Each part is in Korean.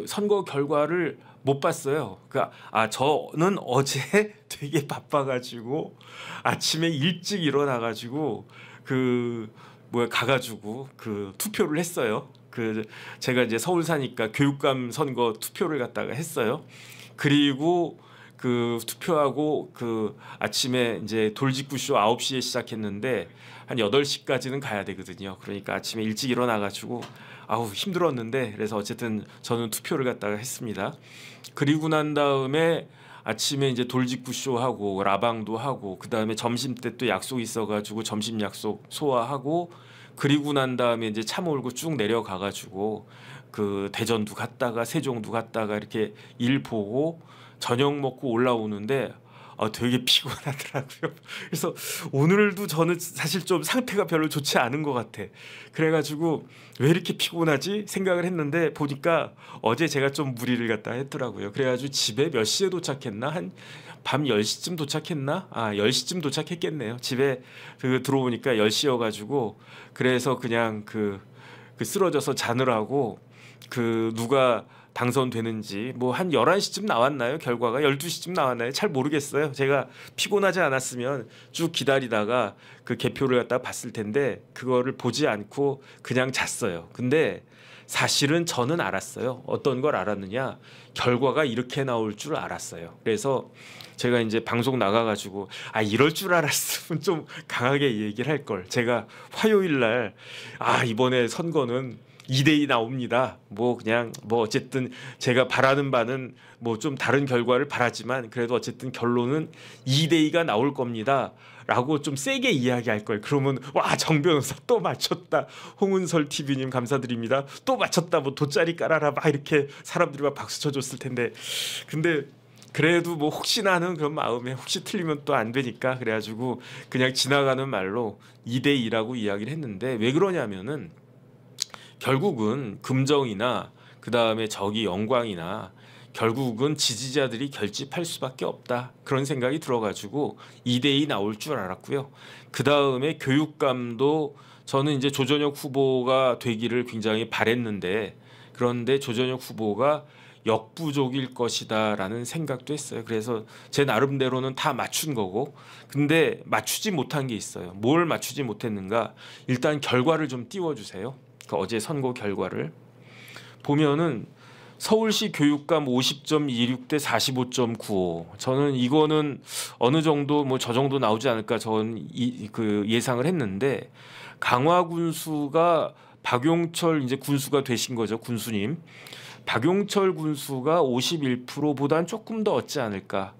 선거 결과를 못 봤어요. 그러니까 저는 어제 되게 바빠가지고 아침에 일찍 일어나가지고 가가지고 투표를 했어요. 제가 이제 서울 사니까 교육감 선거 투표를 갖다가 했어요. 그리고 투표하고 아침에 이제 돌직구쇼 9시에 시작했는데 한 8시까지는 가야 되거든요. 그러니까 아침에 일찍 일어나가지고 힘들었는데 그래서 어쨌든 저는 투표를 갖다가 했습니다. 그리고 난 다음에 아침에 이제 돌직구쇼 하고 라방도 하고 그다음에 점심 때 또 약속 있어가지고 점심 약속 소화하고 그리고 난 다음에 이제 차 몰고 쭉 내려가가지고 대전도 갔다가 세종도 갔다가 이렇게 일 보고 저녁 먹고 올라오는데 되게 피곤하더라고요. 그래서 오늘도 저는 사실 좀 상태가 별로 좋지 않은 것 같아. 그래가지고 왜 이렇게 피곤하지 생각을 했는데 보니까 어제 제가 좀 무리를 갖다 했더라고요. 그래가지고 집에 몇 시에 도착했나? 한 밤 10시쯤 도착했나? 10시쯤 도착했겠네요. 집에 들어오니까 10시여가지고 그래서 그냥 쓰러져서 자느라고 누가 당선되는지 한 11시쯤 나왔나요? 결과가 12시쯤 나왔나요? 잘 모르겠어요. 제가 피곤하지 않았으면 쭉 기다리다가 개표를 갖다 봤을 텐데 그거를 보지 않고 그냥 잤어요. 근데 사실은 저는 알았어요. 어떤 걸 알았느냐? 결과가 이렇게 나올 줄 알았어요. 그래서 제가 이제 방송 나가가지고 이럴 줄 알았으면 좀 강하게 얘기를 할 걸. 제가 화요일 날 이번에 선거는 2대2 나옵니다. 어쨌든 제가 바라는 바는 좀 다른 결과를 바라지만 그래도 어쨌든 결론은 2대2가 나올 겁니다. 라고 좀 세게 이야기할 걸. 그러면 정 변호사 또 맞췄다. 홍은설 TV님 감사드립니다. 또 맞췄다. 돗자리 깔아라. 이렇게 사람들이 박수 쳐줬을 텐데. 근데 그래도 혹시나 하는 그런 마음에 혹시 틀리면 또 안 되니까 그래가지고 그냥 지나가는 말로 2대2라고 이야기를 했는데 왜 그러냐면은 결국은 금정이나 그다음에 저기 영광이나 결국은 지지자들이 결집할 수밖에 없다. 그런 생각이 들어가지고 2대2 나올 줄 알았고요. 그다음에 교육감도 저는 이제 조전혁 후보가 되기를 굉장히 바랬는데 그런데 조전혁 후보가 역부족일 것이다라는 생각도 했어요. 그래서 제 나름대로는 다 맞춘 거고 근데 맞추지 못한 게 있어요. 뭘 맞추지 못했는가? 일단 결과를 좀 띄워주세요. 어제 선거 결과를 보면은 서울시 교육감 50.26 대 45.95. 저는 이거는 어느 정도 저 정도 나오지 않을까 저는 예상을 했는데 강화 군수가 박용철 이제 군수가 되신 거죠. 군수님. 박용철 군수가 51%보단 조금 더 얻지 않을까.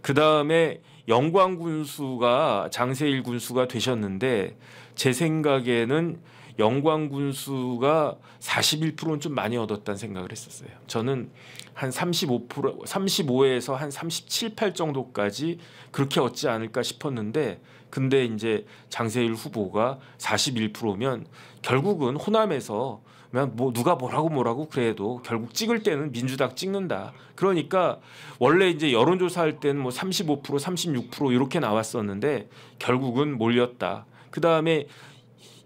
그다음에 영광 군수가 장세일 군수가 되셨는데 제 생각에는 영광 군수가 41%는 좀 많이 얻었다는 생각을 했었어요. 저는 한 35에서 한 37, 8 정도까지 그렇게 얻지 않을까 싶었는데 근데 이제 장세일 후보가 41%면 결국은 호남에서 그냥 누가 뭐라고 그래도 결국 찍을 때는 민주당 찍는다. 그러니까 원래 이제 여론조사 할 때는 35%, 36% 이렇게 나왔었는데 결국은 몰렸다. 그다음에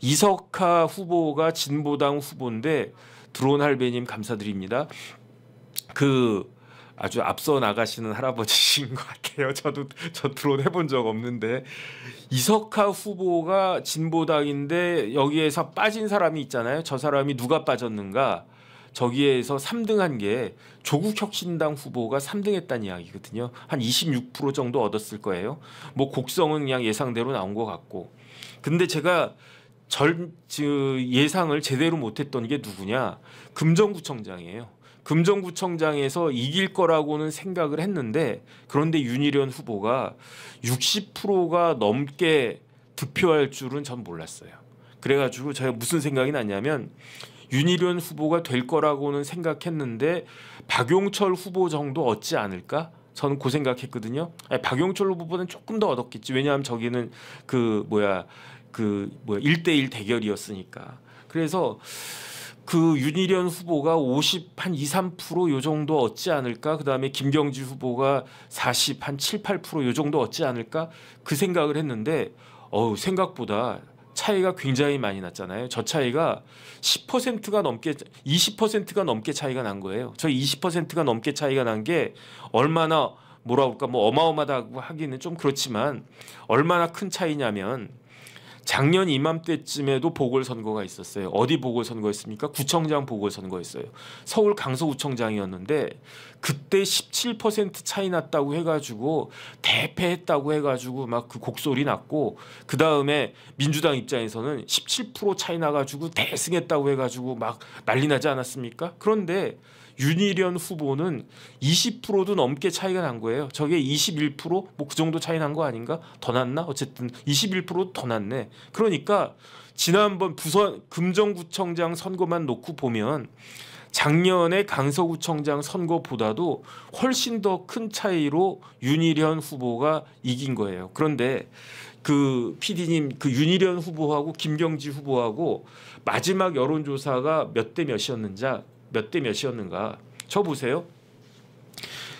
이석하 후보가 진보당 후보인데 드론 할배님 감사드립니다. 아주 앞서 나가시는 할아버지신 것 같아요. 저 드론 해본 적 없는데 이석하 후보가 진보당인데 여기에서 빠진 사람이 있잖아요. 저 사람이 누가 빠졌는가? 저기에서 3등한 게 조국혁신당 후보가 3등했다는 이야기거든요. 한 26% 정도 얻었을 거예요. 곡성은 그냥 예상대로 나온 것 같고. 근데 제가 예상을 제대로 못했던 게 누구냐? 금정구청장이에요. 금정구청장에서 이길 거라고는 생각을 했는데 그런데 윤희련 후보가 60%가 넘게 득표할 줄은 전 몰랐어요. 그래가지고 제가 무슨 생각이 났냐면 윤희련 후보가 될 거라고는 생각했는데 박용철 후보 정도 얻지 않을까? 저는 그 생각했거든요. 박용철 후보보다는 조금 더 얻었겠지. 왜냐하면 저기는 1대1 대결이었으니까. 그래서 윤희련 후보가 50한 2, 3% 요 정도 얻지 않을까? 그다음에 김경지 후보가 40한 7, 8% 요 정도 얻지 않을까? 그 생각을 했는데 생각보다 차이가 굉장히 많이 났잖아요. 저 차이가 10%가 넘게 20%가 넘게 차이가 난 거예요. 저 20%가 넘게 차이가 난 게 얼마나 뭐라 그럴까 뭐 어마어마하다고 하기는 좀 그렇지만 얼마나 큰 차이냐면 작년 이맘때쯤에도 보궐선거가 있었어요. 어디 보궐선거였습니까? 구청장 보궐선거였어요. 서울 강서구청장이었는데 그때 17% 차이 났다고 해가지고 대패했다고 해가지고 막 그 곡소리 났고 그 다음에 민주당 입장에서는 17% 차이 나가지고 대승했다고 해가지고 막 난리 나지 않았습니까? 그런데 윤희련 후보는 20%도 넘게 차이가 난 거예요. 저게 21%? 뭐 그 정도 차이 난 거 아닌가? 더 났나? 어쨌든 21%도 더 났네. 그러니까 지난번 부산 금정구청장 선거만 놓고 보면 작년에 강서구청장 선거보다도 훨씬 더 큰 차이로 윤희련 후보가 이긴 거예요. 그런데 그 PD님 그 윤희련 후보하고 김경지 후보하고 마지막 여론조사가 몇 대 몇이었는가? 저 보세요.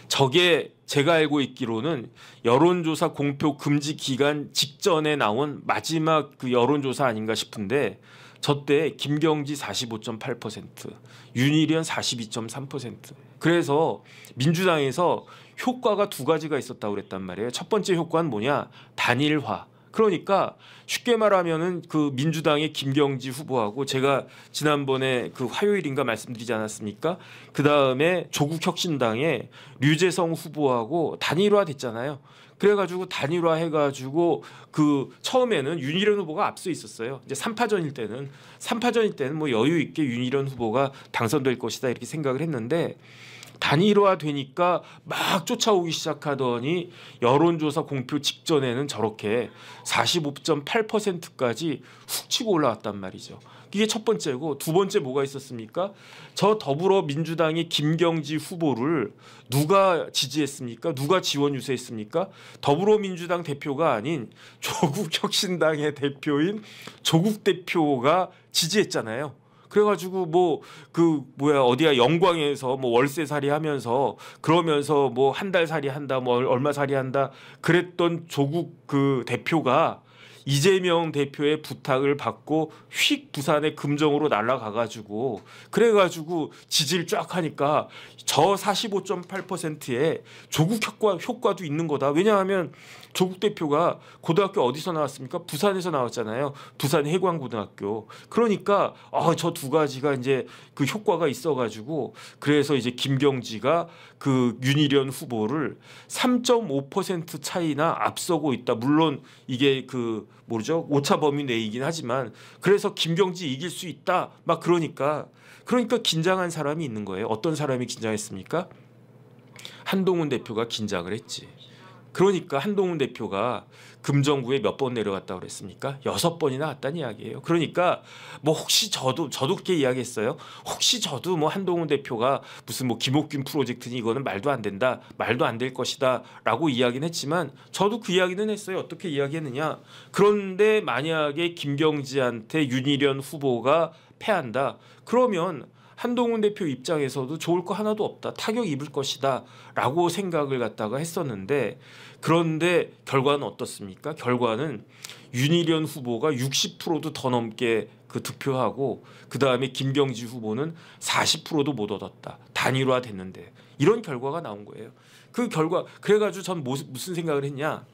저게 제가 알고 있기로는 여론조사 공표 금지 기간 직전에 나온 마지막 그 여론조사 아닌가 싶은데 저때 김경지 45.8%, 윤희련 42.3%. 그래서 민주당에서 효과가 두 가지가 있었다고 그랬단 말이에요. 첫 번째 효과는 뭐냐? 단일화. 그러니까 쉽게 말하면은 그 민주당의 김경지 후보하고 제가 지난번에 그 화요일인가 말씀드리지 않았습니까? 그 다음에 조국혁신당의 류재성 후보하고 단일화 됐잖아요. 그래가지고 단일화 해가지고 그 처음에는 윤희련 후보가 앞서 있었어요. 이제 3파전일 때는 뭐 여유 있게 윤희련 후보가 당선될 것이다 이렇게 생각을 했는데 단일화 되니까 막 쫓아오기 시작하더니 여론조사 공표 직전에는 저렇게 45.8%까지 훅 치고 올라왔단 말이죠. 이게 첫 번째고 두 번째 뭐가 있었습니까? 저 더불어민주당의 김경지 후보를 누가 지지했습니까? 누가 지원 유세했습니까? 더불어민주당 대표가 아닌 조국혁신당의 대표인 조국 대표가 지지했잖아요. 그래가지고 뭐 그 뭐야 어디야 영광에서 뭐 월세살이 하면서 그러면서 뭐 한 달 살이 한다 뭐 얼마 살이 한다 그랬던 조국 그 대표가 이재명 대표의 부탁을 받고 휙 부산의 금정으로 날아가가지고 그래가지고 지지를 쫙 하니까 저 45.8%에 조국 효과도 있는 거다. 왜냐하면 조국 대표가 고등학교 어디서 나왔습니까? 부산에서 나왔잖아요. 부산 해광고등학교. 그러니까 저 두 가지가 이제 그 효과가 있어가지고 그래서 이제 김경지가 그 윤희련 후보를 3.5% 차이나 앞서고 있다. 물론 이게 그 모르죠 오차 범위 내이긴 하지만 그래서 김경지 이길 수 있다. 막 그러니까 긴장한 사람이 있는 거예요. 어떤 사람이 긴장했습니까? 한동훈 대표가 긴장을 했지. 그러니까 한동훈 대표가 금정구에 몇 번 내려갔다고 그랬습니까? 6번이나 갔다는 이야기예요. 그러니까 뭐 혹시 저도 그렇게 이야기했어요. 혹시 저도 뭐 한동훈 대표가 무슨 뭐 김옥균 프로젝트니 이거는 말도 안 된다. 말도 안 될 것이다. 라고 이야기는 했지만 저도 그 이야기는 했어요. 어떻게 이야기했느냐. 그런데 만약에 김경지한테 윤희련 후보가 패한다. 그러면 한동훈 대표 입장에서도 좋을 거 하나도 없다. 타격 입을 것이다. 라고 생각을 갖다가 했었는데 그런데 결과는 어떻습니까? 결과는 윤희련 후보가 60%도 더 넘게 그 득표하고 그다음에 김경지 후보는 40%도 못 얻었다. 단일화 됐는데 이런 결과가 나온 거예요. 그 결과 그래가지고 전 무슨 생각을 했냐.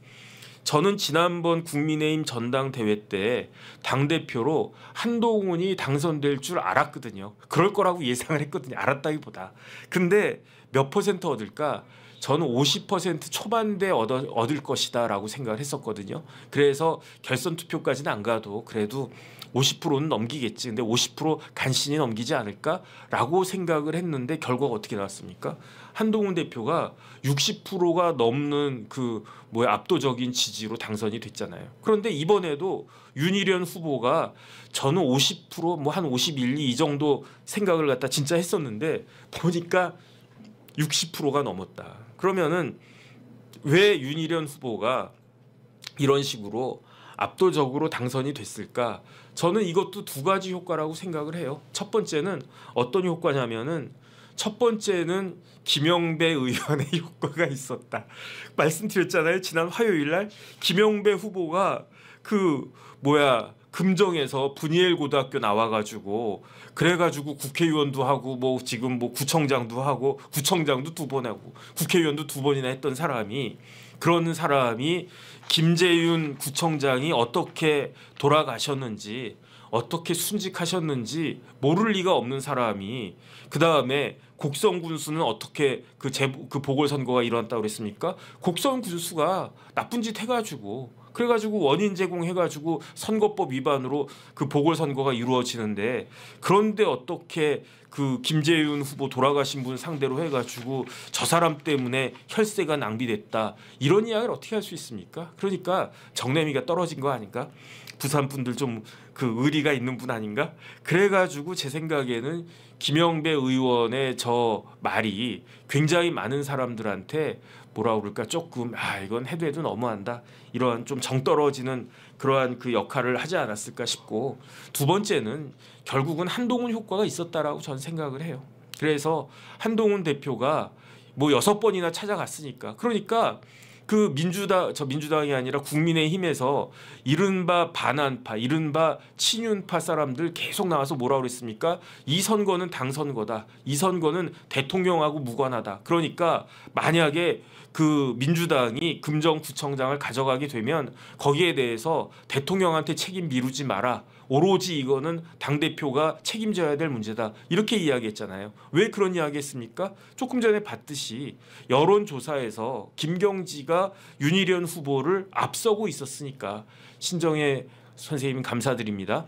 저는 지난번 국민의힘 전당대회 때 당대표로 한동훈이 당선될 줄 알았거든요. 그럴 거라고 예상을 했거든요. 알았다기보다. 근데 몇 퍼센트 얻을까? 저는 50% 초반대 얻을 것이다 라고 생각을 했었거든요. 그래서 결선 투표까지는 안 가도 그래도 50%는 넘기겠지. 근데 50% 간신히 넘기지 않을까라고 생각을 했는데 결과가 어떻게 나왔습니까? 한동훈 대표가 60%가 넘는 그 압도적인 지지로 당선이 됐잖아요. 그런데 이번에도 윤희련 후보가 저는 50% 뭐 한 51, 2 정도 생각을 갖다 진짜 했었는데 보니까 60%가 넘었다. 그러면은 왜 윤희련 후보가 이런 식으로 압도적으로 당선이 됐을까? 저는 이것도 두 가지 효과라고 생각을 해요. 첫 번째는 어떤 효과냐면은 첫 번째는 김영배 의원의 효과가 있었다. 말씀드렸잖아요. 지난 화요일 날 김영배 후보가 금정에서 분이엘 고등학교 나와가지고 그래가지고 국회의원도 하고 뭐 지금 뭐 구청장도 하고 구청장도 2번 하고 국회의원도 2번이나 했던 사람이 그런 사람이 김재윤 구청장이 어떻게 돌아가셨는지 어떻게 순직하셨는지 모를 리가 없는 사람이 그 다음에 곡성 군수는 어떻게 그 보궐선거가 일어났다고 그랬습니까? 곡성 군수가 나쁜 짓 해가지고 그래가지고 원인 제공해가지고 선거법 위반으로 그 보궐선거가 이루어지는데 그런데 어떻게 그 김재윤 후보 돌아가신 분 상대로 해가지고 저 사람 때문에 혈세가 낭비됐다 이런 이야기를 어떻게 할 수 있습니까? 그러니까 정내미가 떨어진 거 아닌가? 부산 분들 좀 그 의리가 있는 분 아닌가? 그래가지고 제 생각에는 김영배 의원의 저 말이 굉장히 많은 사람들한테 뭐라 그럴까 조금 이건 해도 너무한다 이러한 좀 정 떨어지는 그러한 그 역할을 하지 않았을까 싶고 두 번째는 결국은 한동훈 효과가 있었다라고 저는 생각을 해요. 그래서 한동훈 대표가 뭐 6번이나 찾아갔으니까 그러니까 그 민주당이 아니라 국민의힘에서 이른바 반환파, 이른바 친윤파 사람들 계속 나와서 뭐라 그랬습니까? 이 선거는 당 선거다. 이 선거는 대통령하고 무관하다. 그러니까 만약에 그 민주당이 금정구청장을 가져가게 되면 거기에 대해서 대통령한테 책임 미루지 마라. 오로지 이거는 당대표가 책임져야 될 문제다. 이렇게 이야기했잖아요. 왜 그런 이야기했습니까? 조금 전에 봤듯이 여론조사에서 김경지가 윤희련 후보를 앞서고 있었으니까 신정혜 선생님 감사드립니다.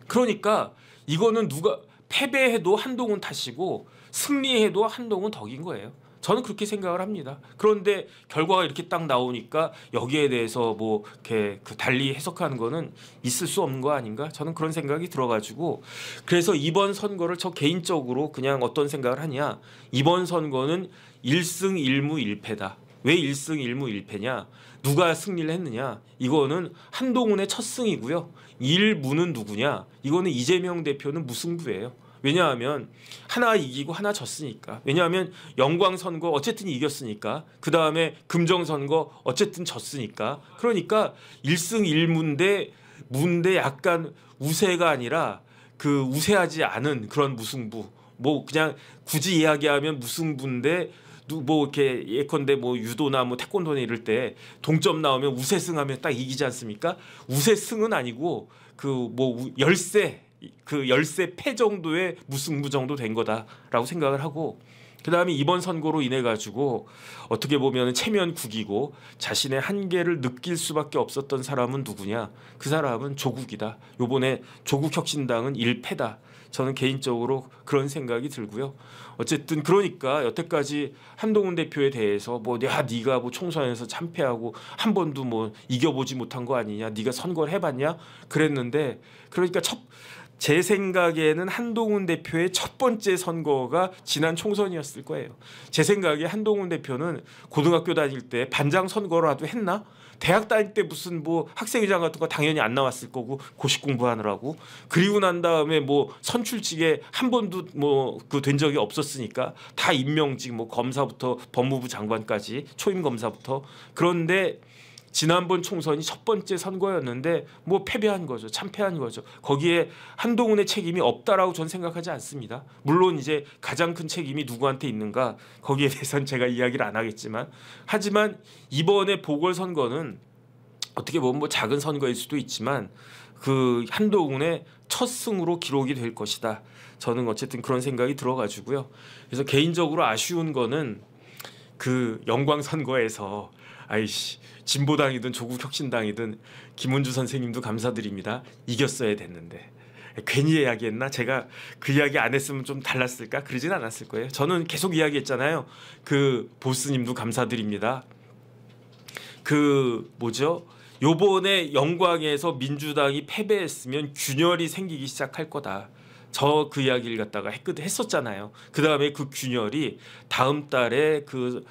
그러니까 이거는 누가 패배해도 한동훈 탓이고 승리해도 한동훈 덕인 거예요. 저는 그렇게 생각을 합니다. 그런데 결과가 이렇게 딱 나오니까 여기에 대해서 뭐 이렇게 그 달리 해석하는 거는 있을 수 없는 거 아닌가? 저는 그런 생각이 들어가지고 그래서 이번 선거를 저 개인적으로 그냥 어떤 생각을 하냐? 이번 선거는 1승 1무 1패다. 왜 1승 1무 1패냐? 누가 승리를 했느냐? 이거는 한동훈의 첫 승이고요. 1무는 누구냐? 이거는 이재명 대표는 무승부예요. 왜냐하면 하나 이기고 하나 졌으니까. 왜냐하면 영광 선거 어쨌든 이겼으니까. 그 다음에 금정 선거 어쨌든 졌으니까. 그러니까 1승 1무인데 약간 우세가 아니라 그 우세하지 않은 그런 무승부. 뭐 그냥 굳이 이야기하면 무승부인데 뭐 이렇게 예컨대 뭐 유도나 뭐 태권도나 이럴 때 동점 나오면 우세승하면 딱 이기지 않습니까? 우세승은 아니고 그 뭐 열세 패 정도의 무승부 정도 된 거다라고 생각을 하고 그다음에 이번 선거로 인해 가지고 어떻게 보면 체면국이고 자신의 한계를 느낄 수밖에 없었던 사람은 누구냐? 그 사람은 조국이다. 요번에 조국혁신당은 1패다. 저는 개인적으로 그런 생각이 들고요. 어쨌든 그러니까 여태까지 한동훈 대표에 대해서 뭐 네가 뭐 총선에서 참패하고 한 번도 뭐 이겨보지 못한 거 아니냐? 네가 선거를 해봤냐? 그랬는데 그러니까 제 생각에는 한동훈 대표의 첫 번째 선거가 지난 총선이었을 거예요. 제 생각에 한동훈 대표는 고등학교 다닐 때 반장 선거라도 했나? 대학 다닐 때 무슨 뭐 학생회장 같은 거 당연히 안 나왔을 거고 고시 공부하느라고. 그리고 난 다음에 뭐 선출직에 한 번도 뭐 그 된 적이 없었으니까 다 임명직 뭐 검사부터 법무부 장관까지 초임 검사부터. 그런데 지난번 총선이 첫 번째 선거였는데 뭐 패배한 거죠. 참패한 거죠. 거기에 한동훈의 책임이 없다라고 저는 생각하지 않습니다. 물론 이제 가장 큰 책임이 누구한테 있는가 거기에 대해서는 제가 이야기를 안 하겠지만 하지만 이번에 보궐선거는 어떻게 보면 뭐 작은 선거일 수도 있지만 그 한동훈의 첫 승으로 기록이 될 것이다. 저는 어쨌든 그런 생각이 들어가지고요. 그래서 개인적으로 아쉬운 거는 그 영광 선거에서 진보당이든 조국혁신당이든 김은주 선생님도 감사드립니다. 이겼어야 됐는데 괜히 이야기했나? 제가 그 이야기 안 했으면 좀 달랐을까? 그러진 않았을 거예요. 저는 계속 이야기했잖아요. 그 보스님도 감사드립니다. 요번에 영광에서 민주당이 패배했으면 균열이 생기기 시작할 거다. 저 그 이야기를 갖다가 했었잖아요. 그 다음에 그 균열이 다음 달에 그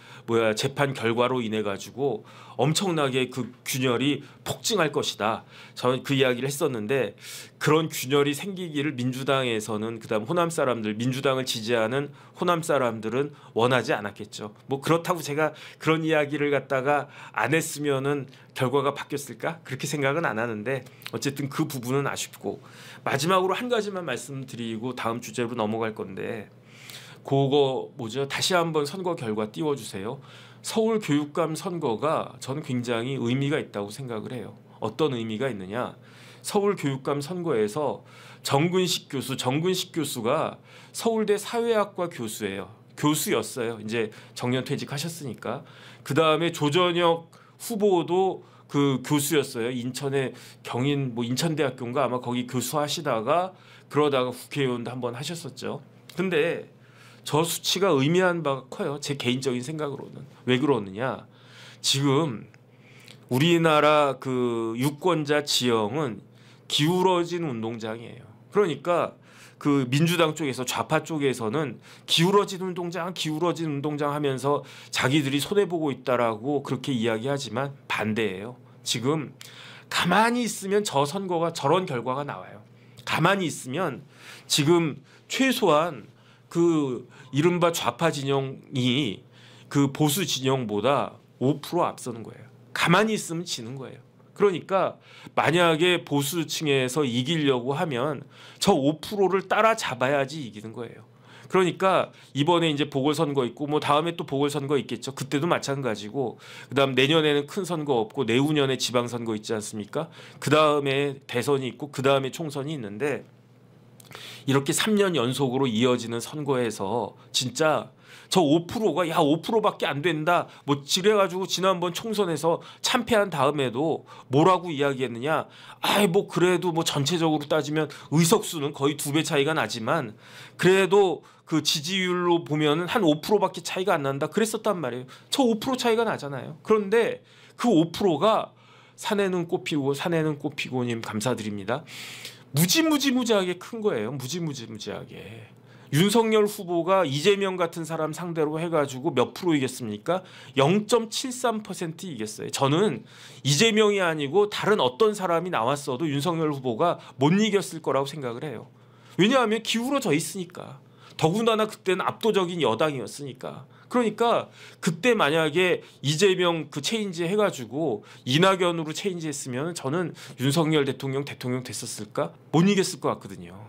재판 결과로 인해 가지고 엄청나게 그 균열이 폭증할 것이다. 저는 그 이야기를 했었는데 그런 균열이 생기기를 민주당에서는 그다음 호남 사람들, 민주당을 지지하는 호남 사람들은 원하지 않았겠죠. 뭐 그렇다고 제가 그런 이야기를 갖다가 안 했으면은 결과가 바뀌었을까? 그렇게 생각은 안 하는데 어쨌든 그 부분은 아쉽고 마지막으로 한 가지만 말씀드리고 다음 주제로 넘어갈 건데 그거 뭐죠? 다시 한번 선거 결과 띄워주세요. 서울 교육감 선거가 저는 굉장히 의미가 있다고 생각을 해요. 어떤 의미가 있느냐? 서울 교육감 선거에서 정근식 교수가 서울대 사회학과 교수예요. 교수였어요. 이제 정년 퇴직하셨으니까. 그 다음에 조전혁 후보도 그 교수였어요. 인천의 경인 인천대학교인가 아마 거기 교수하시다가 그러다가 국회의원도 한번 하셨었죠. 근데 저 수치가 의미하는 바가 커요. 제 개인적인 생각으로는. 왜 그러느냐? 지금 우리나라 그 유권자 지형은 기울어진 운동장이에요. 그러니까 그 민주당 쪽에서 좌파 쪽에서는 기울어진 운동장 하면서 자기들이 손해보고 있다라고 그렇게 이야기하지만 반대예요. 지금 가만히 있으면 저 선거가 저런 결과가 나와요. 가만히 있으면 지금 최소한 그 이른바 좌파 진영이 그 보수 진영보다 5% 앞서는 거예요. 가만히 있으면 지는 거예요. 그러니까 만약에 보수층에서 이기려고 하면 저 5%를 따라잡아야지 이기는 거예요. 그러니까 이번에 이제 보궐선거 있고 뭐 다음에 또 보궐선거 있겠죠. 그때도 마찬가지고 그다음 내년에는 큰 선거 없고 내후년에 지방선거 있지 않습니까? 그다음에 대선이 있고 그다음에 총선이 있는데 이렇게 3년 연속으로 이어지는 선거에서 진짜 저 5%가 5%밖에 안 된다. 뭐 지래가지고 지난번 총선에서 참패한 다음에도 뭐라고 이야기했느냐? 뭐 그래도 뭐 전체적으로 따지면 의석수는 거의 2배 차이가 나지만 그래도 그 지지율로 보면은 한 5%밖에 차이가 안 난다. 그랬었단 말이에요. 저 5% 차이가 나잖아요. 그런데 그 5%가 산에는 꽃피고님 감사드립니다. 무지무지하게 큰 거예요. 무지무지하게. 윤석열 후보가 이재명 같은 사람 상대로 해가지고 몇 프로 이겼습니까? 0.73% 이겼어요. 저는 이재명이 아니고 다른 어떤 사람이 나왔어도 윤석열 후보가 못 이겼을 거라고 생각을 해요. 왜냐하면 기울어져 있으니까. 더군다나 그때는 압도적인 여당이었으니까. 그러니까 그때 만약에 이재명 그 체인지 해가지고 이낙연으로 체인지 했으면 저는 윤석열 대통령 됐었을까? 못 이겼을 것 같거든요.